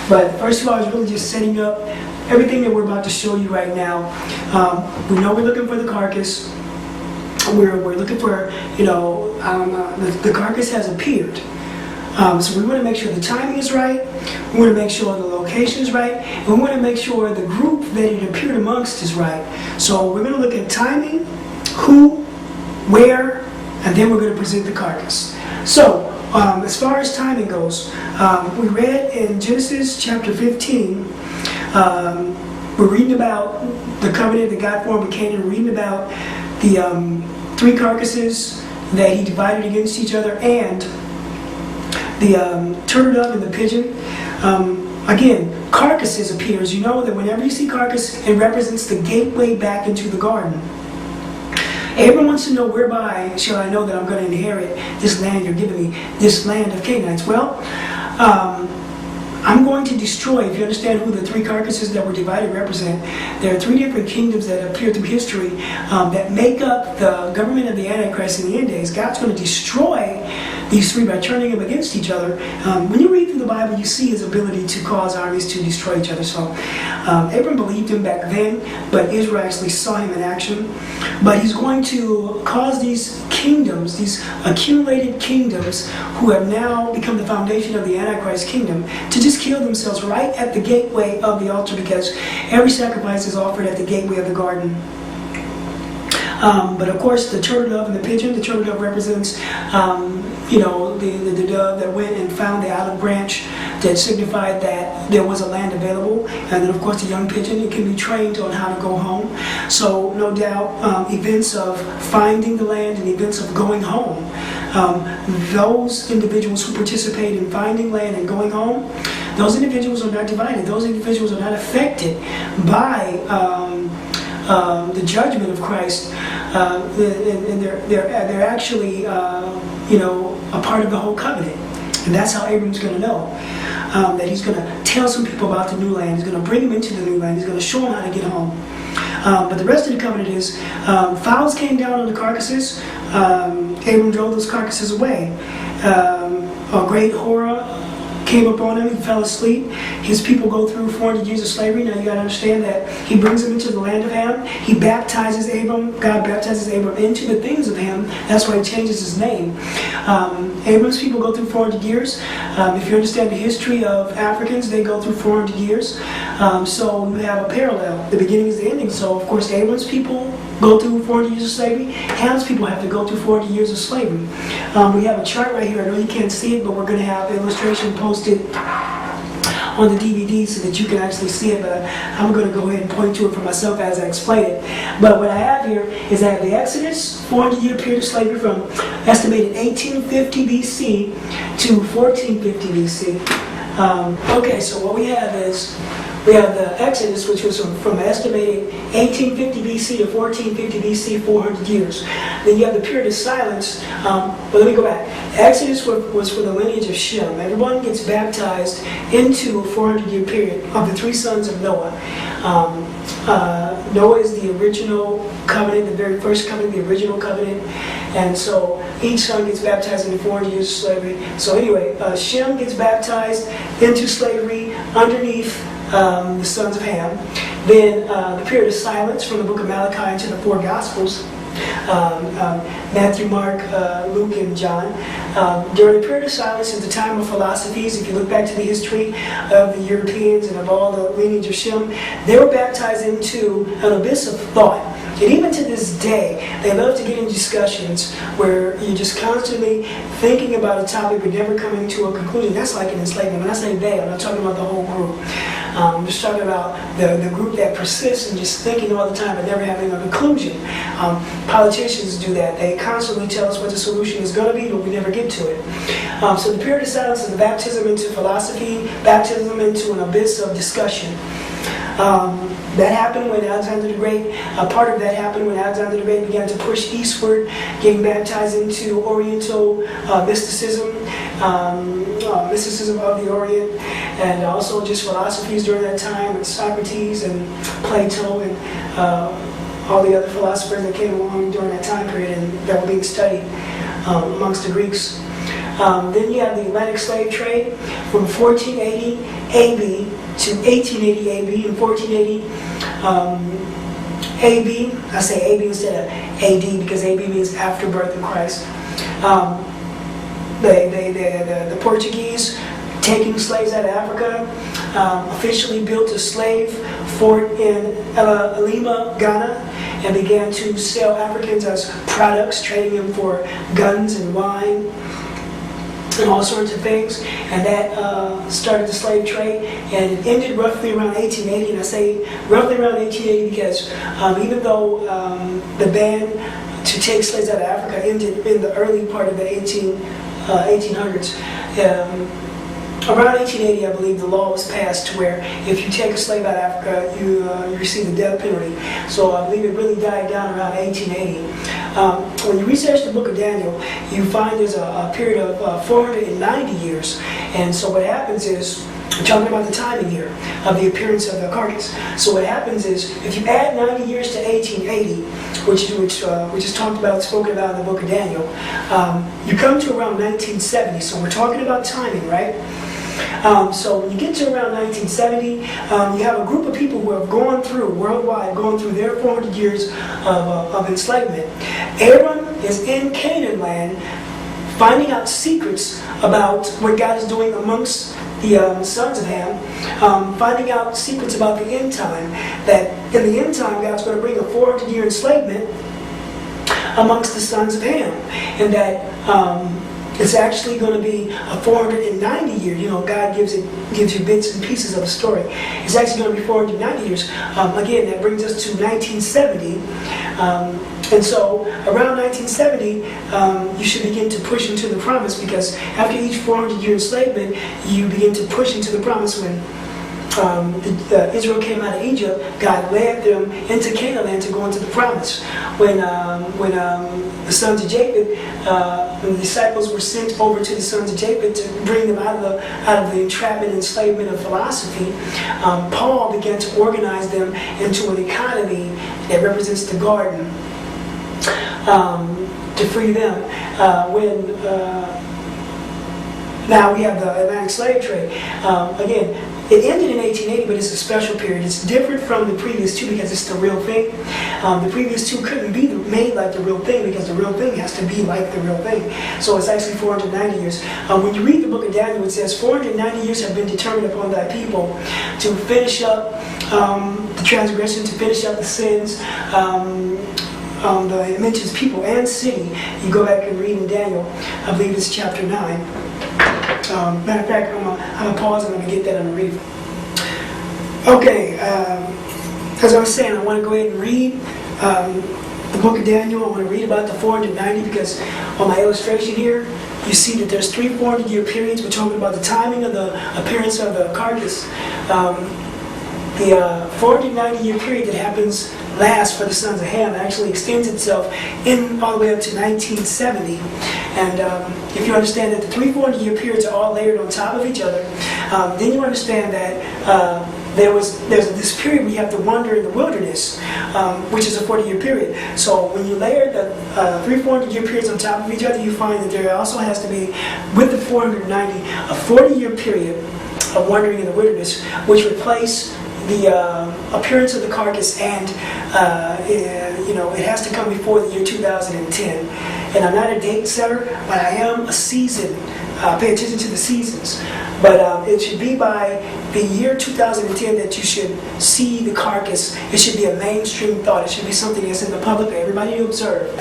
But first of all, it's really just setting up everything that we're about to show you right now. We know we're looking for the carcass. We're looking for, the carcass has appeared. So we want to make sure the timing is right, we want to make sure the location is right, and we want to make sure the group that it appeared amongst is right. So we're going to look at timing, who, where, and then we're going to present the carcass. So as far as timing goes, we read in Genesis chapter 15, we're reading about the covenant that God formed with Canaan, we're reading about the 3 carcasses that he divided against each other, and the turtle dove and the pigeon. Again, carcasses appears. You know that whenever you see carcass, it represents the gateway back into the garden. Abram wants to know, whereby shall I know that I'm going to inherit this land you're giving me, this land of Canaanites? Well, I'm going to destroy, if you understand who the 3 carcasses that were divided represent, there are 3 different kingdoms that appear through history that make up the government of the Antichrist in the end days. God's going to destroy these 3 by turning them against each other. When you read through the Bible, you see his ability to cause armies to destroy each other. So Abram believed him back then, but Israel actually saw him in action. But he's going to cause these kingdoms, these accumulated kingdoms, who have now become the foundation of the Antichrist kingdom, to just kill themselves right at the gateway of the altar, because every sacrifice is offered at the gateway of the garden. But of course, the turtle dove and the pigeon. The turtle dove represents, the dove that went and found the olive branch that signified that there was a land available. And then, of course, the young pigeon, it can be trained on how to go home. So, no doubt, events of finding the land and events of going home. Those individuals who participate in finding land and going home, those individuals are not divided. Those individuals are not affected by the judgment of Christ, and they're actually, a part of the whole covenant. And that's how Abram's going to know. That he's going to tell some people about the new land. He's going to bring them into the new land. He's going to show them how to get home. But the rest of the covenant is, fowls came down on the carcasses. Abram drove those carcasses away. A great horror came upon him, he fell asleep. His people go through 400 years of slavery. Now you got to understand that he brings them into the land of Ham. He baptizes Abram. God baptizes Abram into the things of Ham. That's why he changes his name. Abram's people go through 400 years. If you understand the history of Africans, they go through 400 years. So you have a parallel. The beginning is the ending. So of course Abram's people go through 400 years of slavery. Ham's people have to go through 400 years of slavery. We have a chart right here. I know you can't see it, but we're going to have illustration posted on the DVD so that you can actually see it, but I'm going to go ahead and point to it for myself as I explain it. But what I have here is I have the Exodus, 400-year period of slavery from estimated 1850 BC to 1450 BC. Okay, so what we have is, we have the Exodus, which was from estimated 1850 BC to 1450 BC, 400 years. Then you have the period of silence, but let me go back. Exodus was for the lineage of Shem. Everyone gets baptized into a 400-year period of the 3 sons of Noah. Noah is the original covenant, the very first covenant, the original covenant. And so each son gets baptized into 400 years of slavery. So anyway, Shem gets baptized into slavery underneath the sons of Ham. Then the period of silence from the book of Malachi into the 4 Gospels, Matthew, Mark, Luke, and John. During the period of silence is the time of philosophies. If you look back to the history of the Europeans and of all the lineage of Shem, they were baptized into an abyss of thought. And even to this day, they love to get in discussions where you're just constantly thinking about a topic but never coming to a conclusion. That's like an enslavement. When I say they, I'm not talking about the whole group. I'm just talking about the group that persists in just thinking all the time but never having a conclusion. Politicians do that. They constantly tell us what the solution is going to be, but we never get to it. So the period of silence is the baptism into philosophy, baptism into an abyss of discussion. That happened when Alexander the Great, part of that happened when Alexander the Great began to push eastward, getting baptized into Oriental mysticism, mysticism of the Orient, and also just philosophies during that time, with Socrates and Plato and all the other philosophers that came along during that time period and that were being studied amongst the Greeks. Then you have the Atlantic slave trade from 1480 AB to 1880 AB. In 1480 AB, I say AB instead of AD because AB means after birth of Christ. The Portuguese, taking slaves out of Africa, officially built a slave fort in Lima, Ghana, and began to sell Africans as products, trading them for guns and wine and all sorts of things. And that started the slave trade, and it ended roughly around 1880. And I say roughly around 1880 because even though the ban to take slaves out of Africa ended in the early part of the 1800s, around 1880, I believe, the law was passed to where if you take a slave out of Africa, you receive the death penalty. So I believe it really died down around 1880. When you research the book of Daniel, you find there's a period of 490 years. And so what happens is, we're talking about the timing here of the appearance of the carcass. So what happens is, if you add 90 years to 1880, which is talked about, spoken about in the book of Daniel, you come to around 1970. So we're talking about timing, right? So when you get to around 1970, you have a group of people who have gone through, worldwide, gone through their 400 years of enslavement. Abram is in Canaan land, finding out secrets about what God is doing amongst the sons of Ham, finding out secrets about the end time, that in the end time God's going to bring a 400-year enslavement amongst the sons of Ham, and that it's actually going to be a 490 year. You know, God gives you bits and pieces of a story. It's actually going to be 490 years. Again, that brings us to 1970. And so around 1970, you should begin to push into the promise, because after each 400-year enslavement, you begin to push into the promise. When Israel came out of Egypt, God led them into Canaan land to go into the promise. When the sons of Japheth, when the disciples were sent over to the sons of Japheth to bring them out of the entrapment and enslavement of philosophy, Paul began to organize them into an economy that represents the garden, to free them. Now we have the Atlantic slave trade. Again, it ended in 1880, but it's a special period. It's different from the previous two because it's the real thing. The previous two couldn't be made like the real thing because the real thing has to be like the real thing. So it's actually 490 years. When you read the book of Daniel, it says 490 years have been determined upon thy people to finish up the transgression, to finish up the sins. It mentions people and city. You go back and read in Daniel, I believe it's chapter 9. Matter of fact, I'm going to pause and I'm going to get that on the read. Okay, as I was saying, I want to go ahead and read the book of Daniel. I want to read about the 490 because on my illustration here, you see that there's 3 400-year periods. We're talking about the timing of the appearance of the carcass. The 490-year period that happens last for the sons of Ham actually extends itself all the way up to 1970. And if you understand that the 3 400-year periods are all layered on top of each other, then you understand that there's this period where you have to wander in the wilderness, which is a 40-year period. So when you layer the 3 400-year periods on top of each other, you find that there also has to be, with the 490, a 40-year period of wandering in the wilderness, which replace the appearance of the carcass, and it has to come before the year 2010. And I'm not a date setter, but I am a season. Pay attention to the seasons. But it should be by the year 2010 that you should see the carcass. It should be a mainstream thought. It should be something that's in the public for everybody to observe.